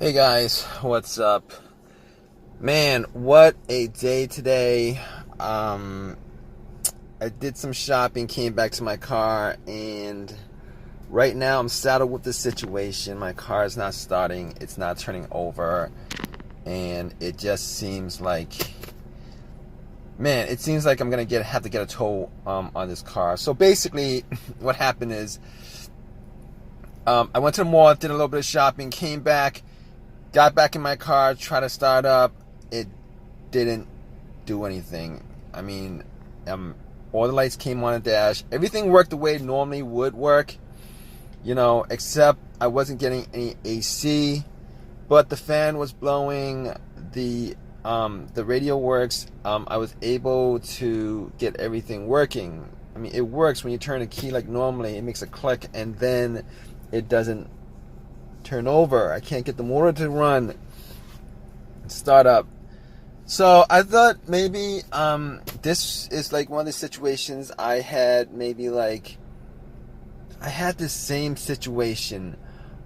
Hey guys, what's up? Man, what a day today. I did some shopping, came back to my car, and right now I'm saddled with the situation. My car is not starting, it's not turning over, and it just seems like, man, it seems like I'm gonna have to get a tow on this car. So basically, what happened is, I went to the mall, did a little bit of shopping, came back. Got back in my car, tried to start up. It didn't do anything. I mean, all the lights came on the dash. Everything worked the way it normally would work, except I wasn't getting any AC, but the fan was blowing. The radio works. I was able to get everything working. I mean, it works when you turn the key like normally. It makes a click, and then it doesn't turn over. I can't get the motor to run, start up. So I thought maybe this is like one of the situations I had. Maybe like I had the same situation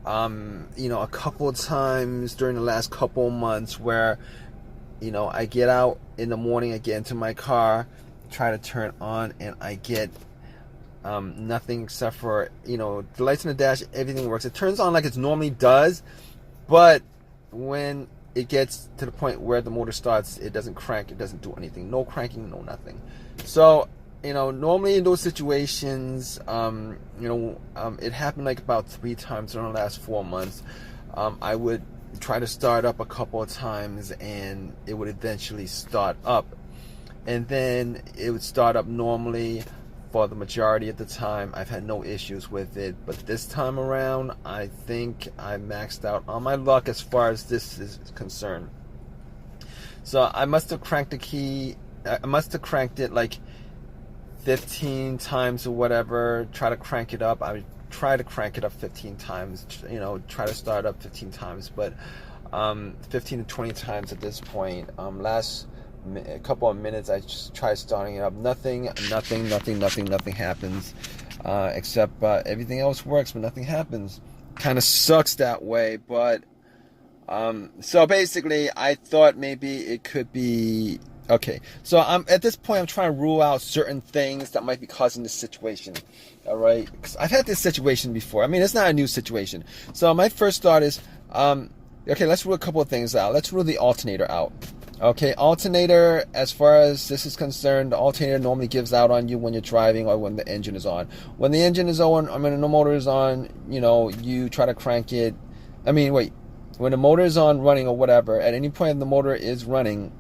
a couple of times during the last couple of months where I get out in the morning, I get into my car, try to turn on, and I get nothing except for the lights in the dash. Everything works. It turns on like it normally does, but when it gets to the point where the motor starts, it doesn't crank. It doesn't do anything. No cranking, no nothing. So normally in those situations, it happened like about 3 times during the last 4 months. I would try to start up a couple of times, and it would eventually start up, and then it would start up normally. For the majority of the time, I've had no issues with it, but this time around, I think I maxed out on my luck as far as this is concerned. So I must have cranked the key. I must have cranked it like 15 times or whatever. Try to crank it up. I would try to crank it up 15 times. Try to start up 15 times, but 15 to 20 times at this point. Last a couple of minutes I just tried starting it up. Nothing happens, except everything else works, but nothing happens. Kind of sucks that way. But so basically I thought maybe it could be okay. So at this point I'm trying to rule out certain things that might be causing this situation. All right, because I've had this situation before. I mean, it's not a new situation. So my first thought is okay, let's rule a couple of things out. Let's rule the alternator out. Okay, alternator, as far as this is concerned, the alternator normally gives out on you when you're driving or when the engine is on. When the engine is on, the motor is on, you try to crank it. When the motor is on running or whatever, at any point the motor is running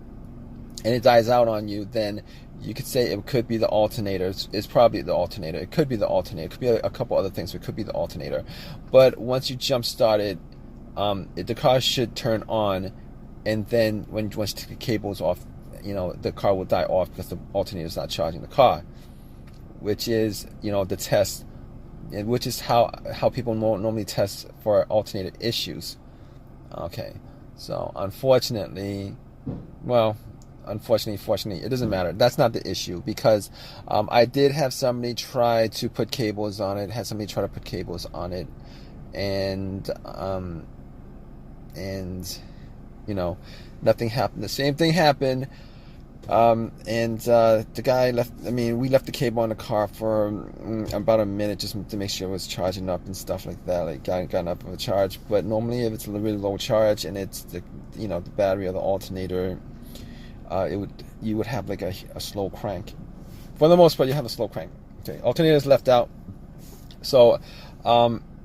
and it dies out on you, then you could say it could be the alternator. It's probably the alternator. It could be the alternator. It could be a couple other things, but it could be the alternator. But once you jump start it, the car should turn on. And then once you take the cables off, the car will die off because the alternator is not charging the car, which is, the test, which is how people normally test for alternator issues. Okay, so fortunately, it doesn't matter. That's not the issue, because I did have somebody try to put cables on it, and nothing happened. The same thing happened, and the guy left. We left the cable on the car for about a minute just to make sure it was charging up and stuff like that, like got enough of a charge. But normally, if it's a really low charge and it's the battery or the alternator, you would have like a slow crank. For the most part, you have a slow crank. Okay, alternator is left out, so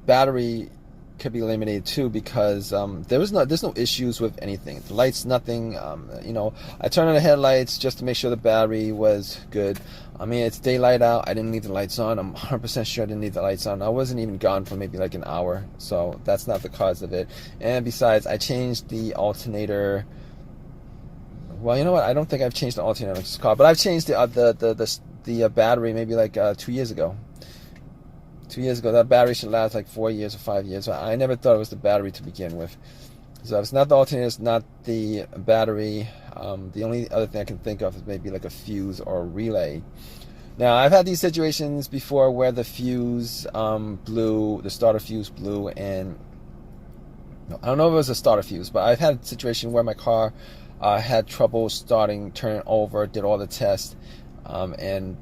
battery could be eliminated too, because there's no issues with anything. The lights, nothing. I turned on the headlights just to make sure the battery was good. It's daylight out. I didn't leave the lights on. I'm 100% sure I didn't leave the lights on. I wasn't even gone for maybe like an hour, so that's not the cause of it. And besides, I changed the alternator. Well, you know what? I don't think I've changed the alternator on this car, but I've changed the battery maybe like 2 years ago. 2 years ago. That battery should last like 4 years or 5 years. I never thought it was the battery to begin with. So it's not the alternator, it's not the battery. The only other thing I can think of is maybe like a fuse or a relay. Now, I've had these situations before where the fuse blew, the starter fuse blew, and I don't know if it was a starter fuse, but I've had a situation where my car had trouble starting, turning over, did all the tests, and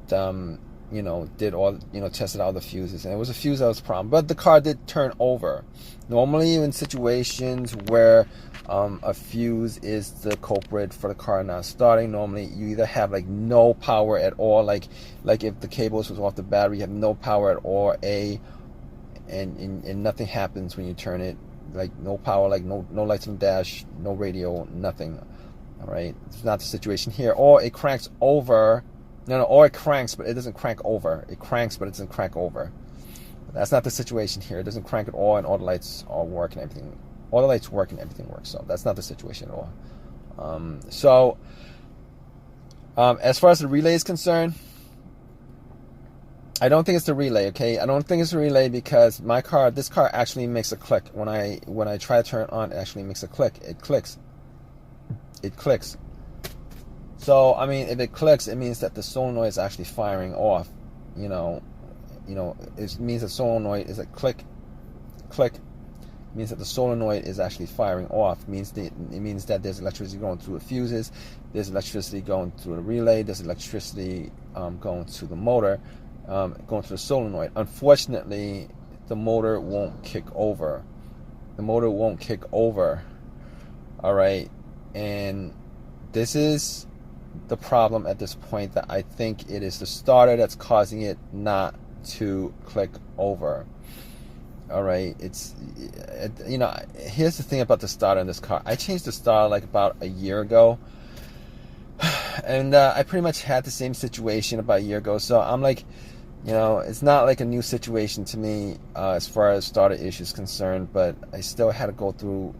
you know, did all, you know, tested all the fuses, and it was a fuse that was a problem, but the car did turn over. Normally in situations where a fuse is the culprit for the car not starting, normally you either have like no power at all, like if the cables was off the battery, you have no power at all, and nothing happens when you turn it, like no power, like no lights on the dash, no radio, nothing. All right, it's not the situation here. Or it cranks over. No, or it cranks, but it doesn't crank over. It cranks, but it doesn't crank over. That's not the situation here. It doesn't crank at all, and all the lights all work and everything. All the lights work and everything works. So that's not the situation at all. As far as the relay is concerned, I don't think it's the relay. Okay, I don't think it's the relay because this car actually makes a click when I try to turn it on. It actually makes a click. It clicks. It clicks. So I mean, if it clicks, it means that the solenoid is actually firing off. You know, it means the solenoid is a click. It means that the solenoid is actually firing off. It means that there's electricity going through the fuses. There's electricity going through the relay. There's electricity going to the motor, going to the solenoid. Unfortunately, the motor won't kick over. The motor won't kick over. All right, and this is the problem at this point, that I think it is the starter that's causing it not to click over. All right, it's, you know, here's the thing about the starter in this car. I changed the starter like about a year ago, and I pretty much had the same situation about a year ago. So I'm like, you know, it's not like a new situation to me as far as starter issues concerned, but I still had to go through,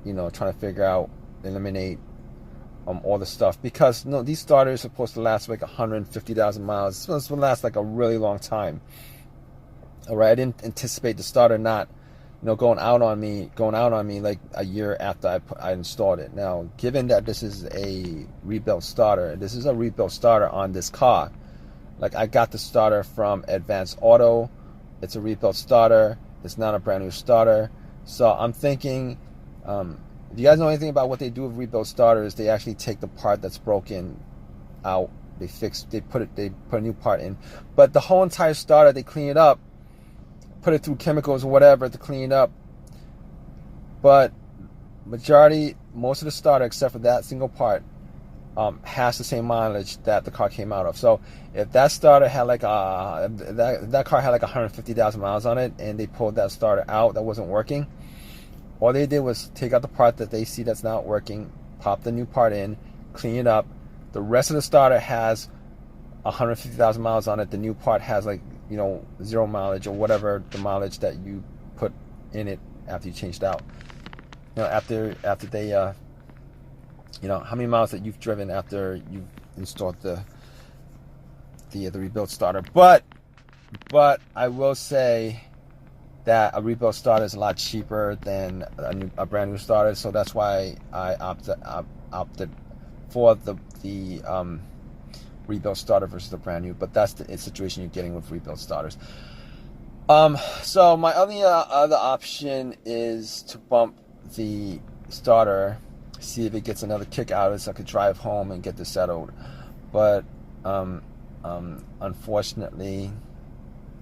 you know, trying to figure out, eliminate all the stuff, because these starters are supposed to last like 150,000 miles. It's supposed to last like a really long time. All right, I didn't anticipate the starter not, you know, going out on me like a year after I installed it. Now, given that this is a rebuilt starter, on this car. Like, I got the starter from Advanced Auto. It's a rebuilt starter. It's not a brand new starter. So I'm thinking, if you guys know anything about what they do with rebuilt starters, they actually take the part that's broken out. They put a new part in. But the whole entire starter, they clean it up, put it through chemicals or whatever to clean it up. But most of the starter, except for that single part, has the same mileage that the car came out of. So if that starter had like that car had like 150,000 miles on it, and they pulled that starter out that wasn't working, all they did was take out the part that they see that's not working, pop the new part in, clean it up. The rest of the starter has 150,000 miles on it. The new part has, like, you know, 0 mileage or whatever the mileage that you put in it after you changed out. You know, after they, you know, how many miles that you've driven after you've installed the rebuilt starter. But I will say that a rebuilt starter is a lot cheaper than a brand new starter, so that's why I opted for the rebuilt starter versus the brand new. But that's the situation you're getting with rebuilt starters. So my other option is to bump the starter, see if it gets another kick out of it, so I could drive home and get this settled. But unfortunately,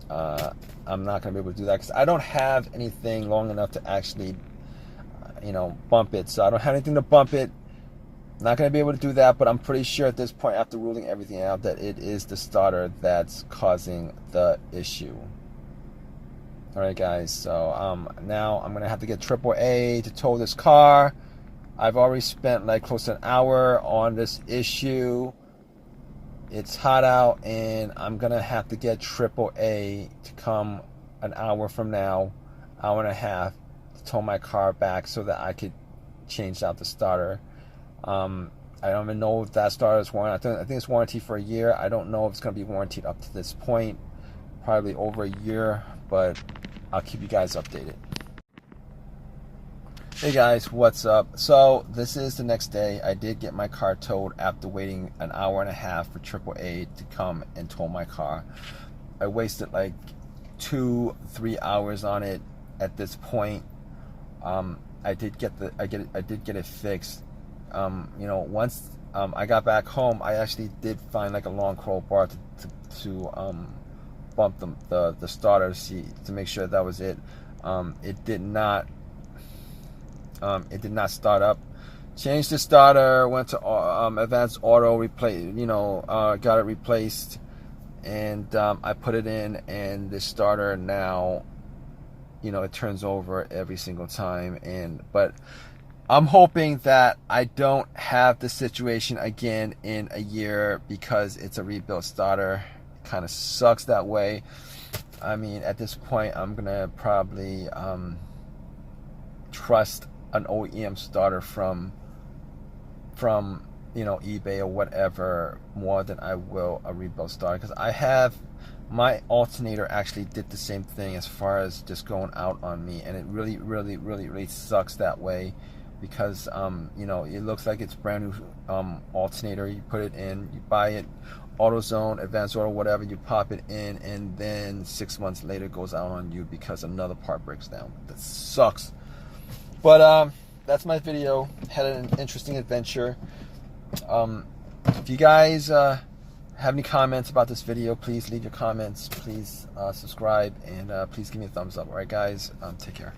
I'm not going to be able to do that because I don't have anything long enough to actually, you know, bump it. So I don't have anything to bump it. Not going to be able to do that, but I'm pretty sure at this point, after ruling everything out, that it is the starter that's causing the issue. All right, guys. So now I'm going to have to get AAA to tow this car. I've already spent like close to an hour on this issue. It's hot out, and I'm going to have to get AAA to come an hour from now, hour and a half, to tow my car back so that I could change out the starter. I don't even know if that starter is warranted. I think it's warranted for a year. I don't know if it's going to be warranted up to this point. Probably over a year, but I'll keep you guys updated. Hey guys, what's up? So this is the next day. I did get my car towed after waiting an hour and a half for AAA to come and tow my car. I wasted like 2-3 hours on it at this point. I did get it fixed. Once I got back home, I actually did find like a long crowbar to bump the starter to make sure that was it. It did not start up. Changed the starter, went to advanced auto, got it replaced, and I put it in, and the starter now, it turns over every single time. But I'm hoping that I don't have the situation again in a year, because it's a rebuilt starter. It kind of sucks that way. I mean, at this point, I'm gonna probably trust an OEM starter from eBay or whatever more than I will a rebuilt starter, because I have my alternator actually did the same thing as far as just going out on me, and it really sucks that way, because it looks like it's brand new alternator. You put it in, you buy it AutoZone, Advanced Auto, whatever, you pop it in, and then 6 months later it goes out on you because another part breaks down. That sucks. But that's my video. Had an interesting adventure. If you guys have any comments about this video, please leave your comments. Please subscribe, and please give me a thumbs up. All right, guys, take care.